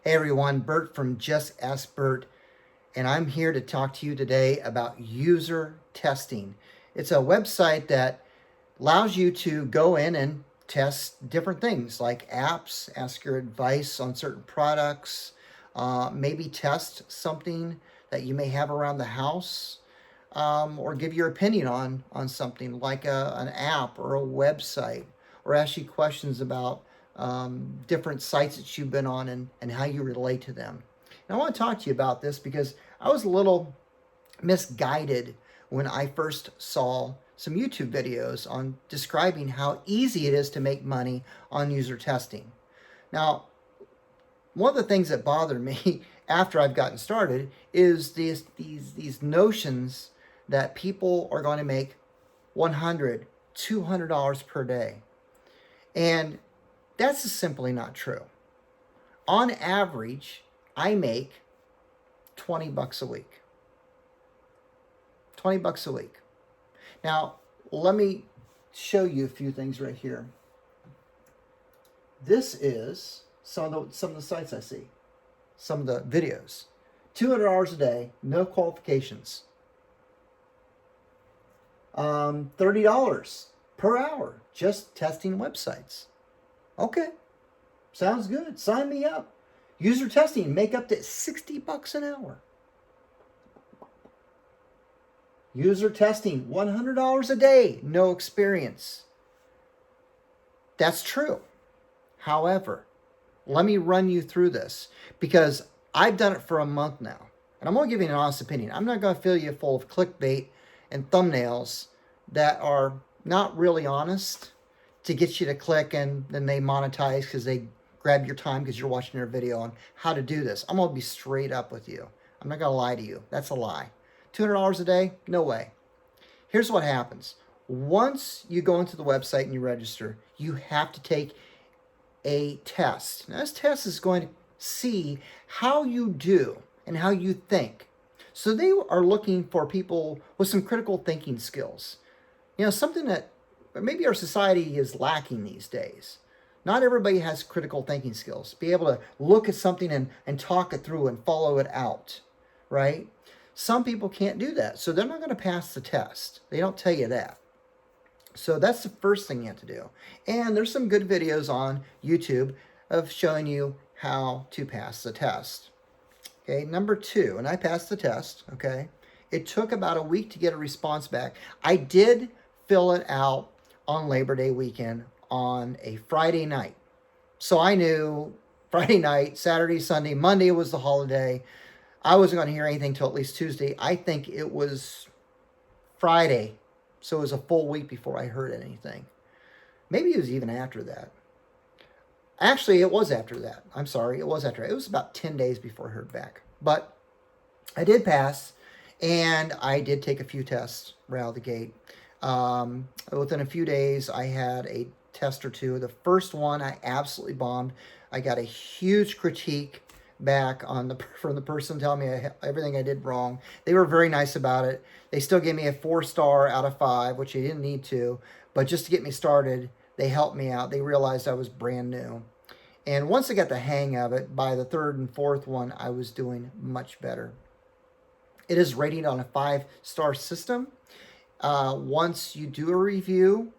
Hey everyone, Bert from Just Ask Bert, and I'm here to talk to you today about user testing. It's a website that allows you to go in and test different things like apps, ask your advice on certain products, maybe test something that you may have around the house, or give your opinion on something like an app or a website, or ask you questions about different sites that you've been on and how you relate to them. And I want to talk to you about this because I was a little misguided when I first saw some YouTube videos on describing how easy it is to make money on user testing. Now, one of the things that bothered me after I've gotten started is these notions that people are going to make $100, $200 per day. And that's just simply not true. On average, I make 20 bucks a week. 20 bucks a week. Now, let me show you a few things right here. This is some of the sites I see, some of the videos. 200 hours a day, no qualifications. $30 per hour, just testing websites. Okay, sounds good. Sign me up. User testing, make up to 60 bucks an hour. User testing, $100 a day, no experience. That's true. However, let me run you through this because I've done it for a month now. And I'm going to give you an honest opinion. I'm not going to fill you full of clickbait and thumbnails that are not really honest to get you to click and then they monetize because they grab your time because you're watching their video on how to do this. I'm going to be straight up with you. I'm not going to lie to you. That's a lie. $200 a day? No way. Here's what happens. Once you go into the website and you register, you have to take a test. Now, this test is going to see how you do and how you think. So they are looking for people with some critical thinking skills. You know, something that maybe our society is lacking these days. Not everybody has critical thinking skills. Be able to look at something and talk it through and follow it out, right? Some people can't do that, so they're not going to pass the test. They don't tell you that. So that's the first thing you have to do. And there's some good videos on YouTube of showing you how to pass the test. Okay, number 2, and I passed the test, okay? It took about a week to get a response back. I did fill it out on Labor Day weekend on a Friday night. So I knew Friday night, Saturday, Sunday, Monday was the holiday. I wasn't going to hear anything till at least Tuesday. I think it was Friday. So it was a full week before I heard anything. Maybe it was even after that. Actually, it was after that. I'm sorry. It was after. It was about 10 days before I heard back. But I did pass, and I did take a few tests right out of the gate. Within a few days, I had a test or two. The first one, I absolutely bombed. I got a huge critique back from the person telling me everything I did wrong. They were very nice about it. They still gave me a 4-star out of 5, which they didn't need to, but just to get me started, they helped me out. They realized I was brand new. And once I got the hang of it, by the 3rd and 4th one, I was doing much better. It is rated on a 5-star system. Once you do a review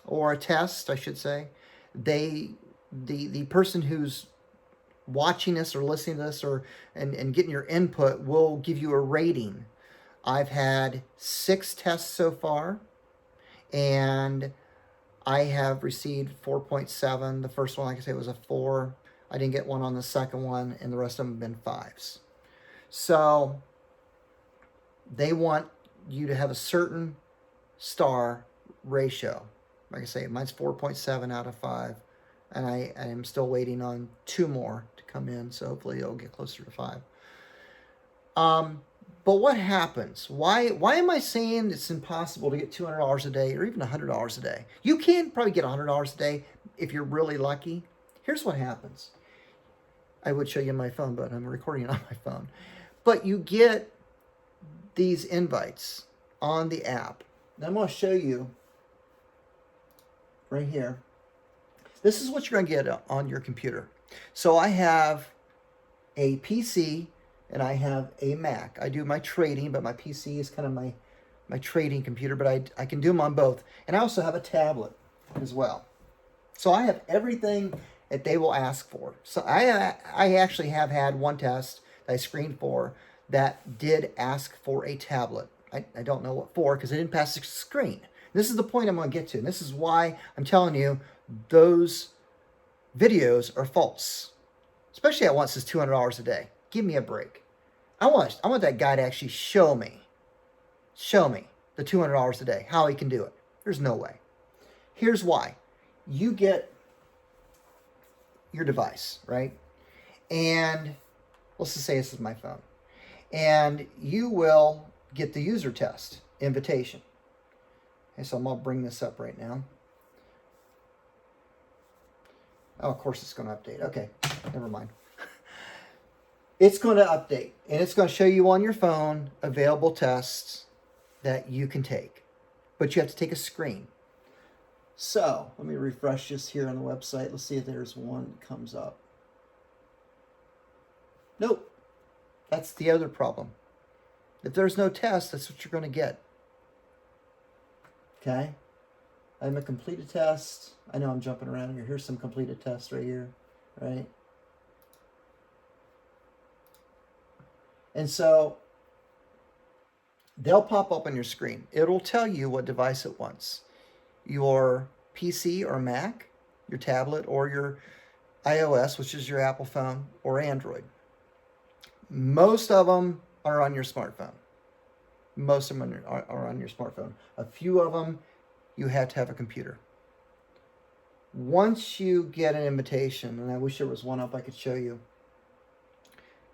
or a test, I should say, the person who's watching this or listening to this and getting your input will give you a rating. I've had 6 tests so far, and I have received 4.7. The first one, like I say, was a 4. I didn't get one on the second one, and the rest of them have been 5s. So they want you to have a certain star ratio. Like I say, mine's 4.7 out of 5. And I am still waiting on 2 more to come in, so hopefully it'll get closer to 5. But what happens? Why am I saying it's impossible to get $200 a day or even $100 a day? You can probably get $100 a day if you're really lucky. Here's what happens. I would show you my phone, but I'm recording on my phone. But you get these invites on the app. And I'm going to show you right here. This is what you're going to get on your computer. So I have a PC and I have a Mac. I do my trading, but my PC is kind of my trading computer, but I can do them on both. And I also have a tablet as well. So I have everything that they will ask for. So I actually have had one test that I screened for that did ask for a tablet. I don't know what for because it didn't pass the screen. This is the point I'm going to get to. And this is why I'm telling you those videos are false. Especially at once is $200 a day. Give me a break. I want that guy to actually show me the $200 a day, how he can do it. There's no way. Here's why. You get your device, right? And let's just say this is my phone. And you will get the user test invitation. Okay, so I'm going to bring this up right now. Oh, of course it's going to update. Okay, never mind. It's going to update, and it's going to show you on your phone available tests that you can take. But you have to take a screen. So, let me refresh this here on the website. Let's see if there's one that comes up. Nope. That's the other problem. If there's no test, that's what you're going to get. Okay? I'm a completed test. I know I'm jumping around here. Here's some completed tests right here. Right? And so, they'll pop up on your screen. It'll tell you what device it wants. Your PC or Mac, your tablet, or your iOS, which is your Apple phone, or Android. Most of them are on your smartphone. Most of them are on your smartphone. A few of them, you have to have a computer. Once you get an invitation, and I wish there was one up I could show you,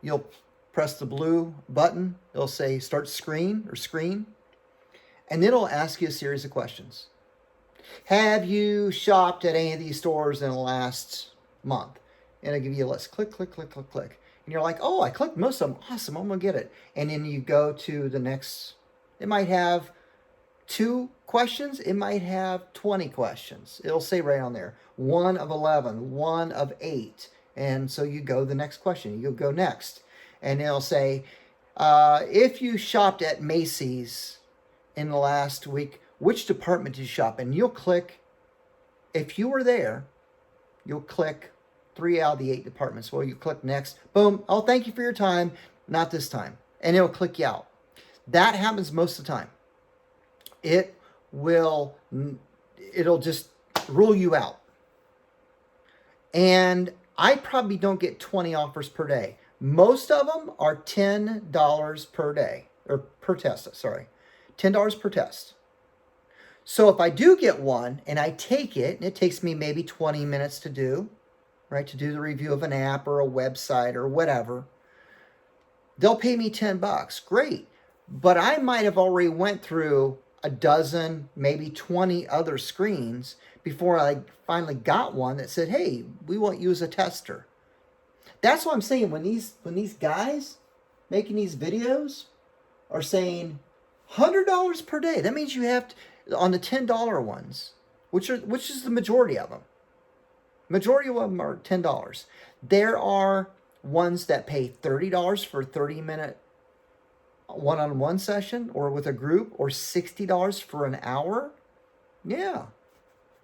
you'll press the blue button. It'll say start screen, and it'll ask you a series of questions. Have you shopped at any of these stores in the last month? And it'll give you a list. Click, click, click, click, click. And you're like, oh, I clicked most of them. Awesome, I'm going to get it. And then you go to the next. It might have 2 questions. It might have 20 questions. It'll say right on there, 1 of 11, 1 of 8. And so you go the next question. You'll go next. And it'll say, if you shopped at Macy's in the last week, which department did you shop in? You'll click, if you were there, you'll click 3 out of the 8 departments. Well, you click next. Boom. Oh, thank you for your time. Not this time. And it'll click you out. That happens most of the time. It'll just rule you out. And I probably don't get 20 offers per day. Most of them are $10 per day, or per test, sorry. $10 per test. So if I do get one and I take it, and it takes me maybe 20 minutes to do, right, to do the review of an app or a website or whatever, they'll pay me $10. Great. But I might have already went through a dozen, maybe 20 other screens before I finally got one that said, hey, we want you as a tester. That's what I'm saying. When these guys making these videos are saying $100 per day, that means you have to, on the $10 ones, which is the majority of them. Majority of them are $10. There are ones that pay $30 for a 30-minute one-on-one session or with a group, or $60 for an hour. Yeah.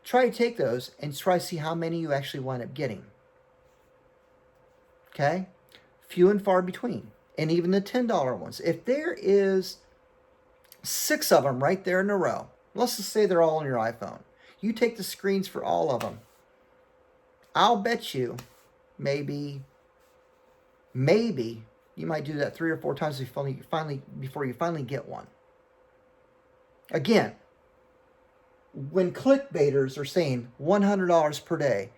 Try to take those and try to see how many you actually wind up getting. Okay? Few and far between. And even the $10 ones. If there is 6 of them right there in a row, let's just say they're all on your iPhone. You take the screens for all of them. I'll bet you maybe you might do that 3 or 4 times before you finally get one. Again, when clickbaiters are saying $100 per day,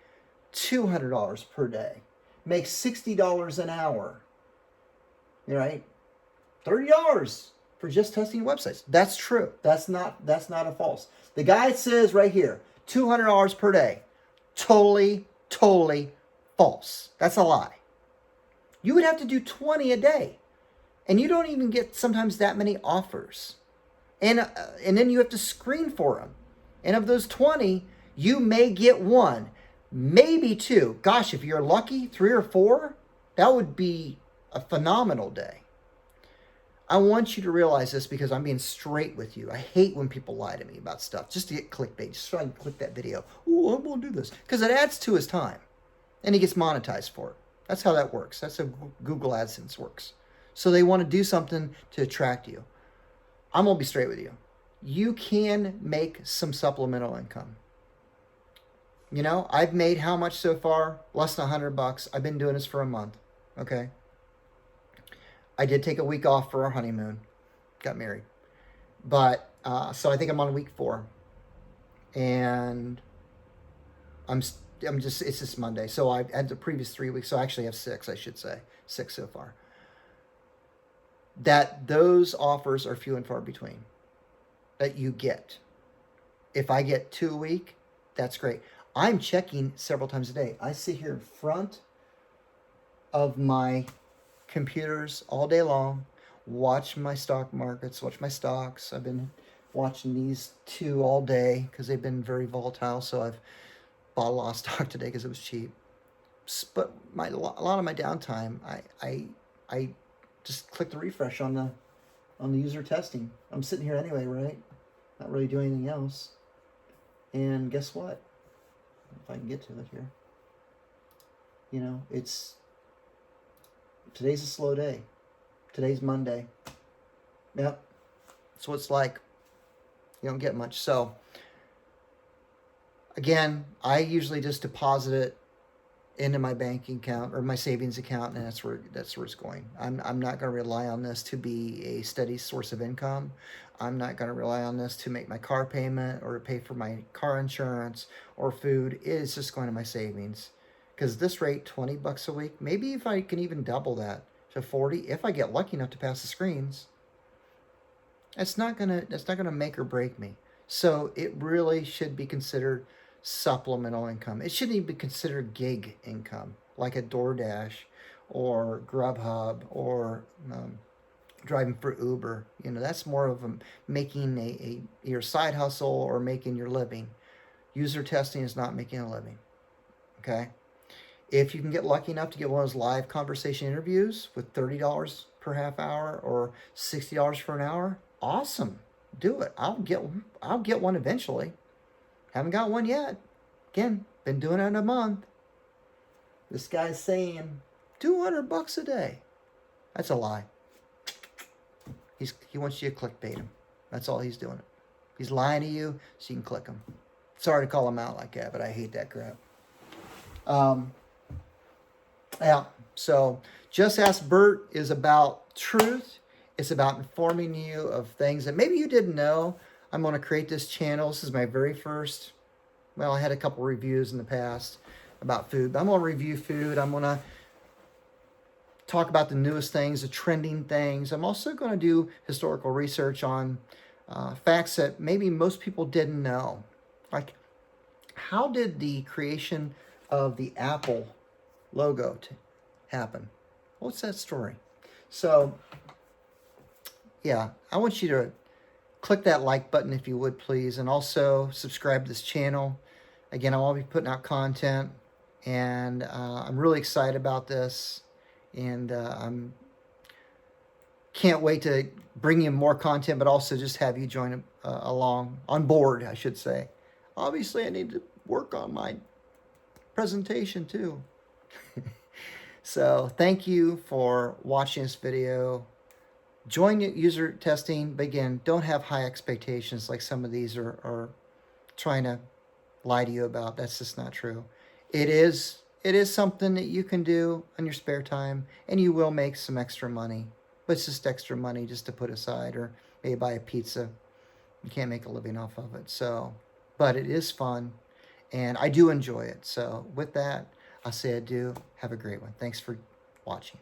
$200 per day, make $60 an hour, right? $30 for just testing websites. That's true. That's not a false. The guy says right here, $200 per day. Totally false. That's a lie. You would have to do 20 a day. And you don't even get sometimes that many offers. And then you have to screen for them. And of those 20, you may get 1, maybe 2. Gosh, if you're lucky, 3 or 4. That would be a phenomenal day. I want you to realize this because I'm being straight with you. I hate when people lie to me about stuff just to get clickbait. Just try and click that video. Oh, I'm going to do this. Because it adds to his time. And he gets monetized for it. That's how that works. That's how Google AdSense works. So they want to do something to attract you. I'm going to be straight with you. You can make some supplemental income. You know, I've made how much so far? Less than $100. I've been doing this for a month. Okay. I did take a week off for our honeymoon. Got married. But, so I think I'm on week 4. And I'm just, it's just Monday. So I had the previous 3 weeks. So I actually have 6, I should say. 6 so far. That those offers are few and far between that you get. If I get 2 a week, that's great. I'm checking several times a day. I sit here in front of my computers all day long, watch my stock markets, watch my stocks. I've been watching these 2 all day because they've been very volatile. So I've bought a lot of stock today because it was cheap. But a lot of my downtime, I just click the refresh on the user testing. I'm sitting here anyway, right? Not really doing anything else. And guess what? If I can get to it here. You know, today's a slow day. Today's Monday. Yep. That's what it's like. You don't get much. So, again, I usually just deposit it into my banking account or my savings account, and that's where it's going. I'm not going to rely on this to be a steady source of income. I'm not going to rely on this to make my car payment or to pay for my car insurance or food. It is just going to my savings. Because this rate, $20 a week, maybe if I can even double that to 40, if I get lucky enough to pass the screens, that's not gonna make or break me. So it really should be considered supplemental income. It shouldn't even be considered gig income, like a DoorDash or Grubhub or driving for Uber. You know, that's more of making your side hustle or making your living. User testing is not making a living. Okay. If you can get lucky enough to get one of those live conversation interviews with $30 per half hour or $60 for an hour, awesome. Do it. I'll get one eventually. Haven't got one yet. Again, been doing it in a month. This guy's saying $200 a day. That's a lie. He wants you to clickbait him. That's all he's doing. He's lying to you so you can click him. Sorry to call him out like that, but I hate that crap. Yeah, so Just Ask Bert is about truth. It's about informing you of things that maybe you didn't know. I'm going to create this channel. This is my very first, well, I had a couple reviews in the past about food, but I'm going to review food. I'm going to talk about the newest things, the trending things. I'm also going to do historical research on facts that maybe most people didn't know. Like, how did the creation of the Apple logo happen? What's that story? So, yeah, I want you to click that like button if you would, please, and also subscribe to this channel. Again, I'll be putting out content, and I'm really excited about this, and I'm can't wait to bring you more content, but also just have you join along on board, I should say. Obviously, I need to work on my presentation too. So thank you for watching this video. Join user testing, but again, don't have high expectations like some of these are trying to lie to you about. That's just not true. It is something that you can do in your spare time, and you will make some extra money. But it's just extra money just to put aside, or maybe buy a pizza. You can't make a living off of it. So, but it is fun, and I do enjoy it. So with that, I'll say adieu. Have a great one. Thanks for watching.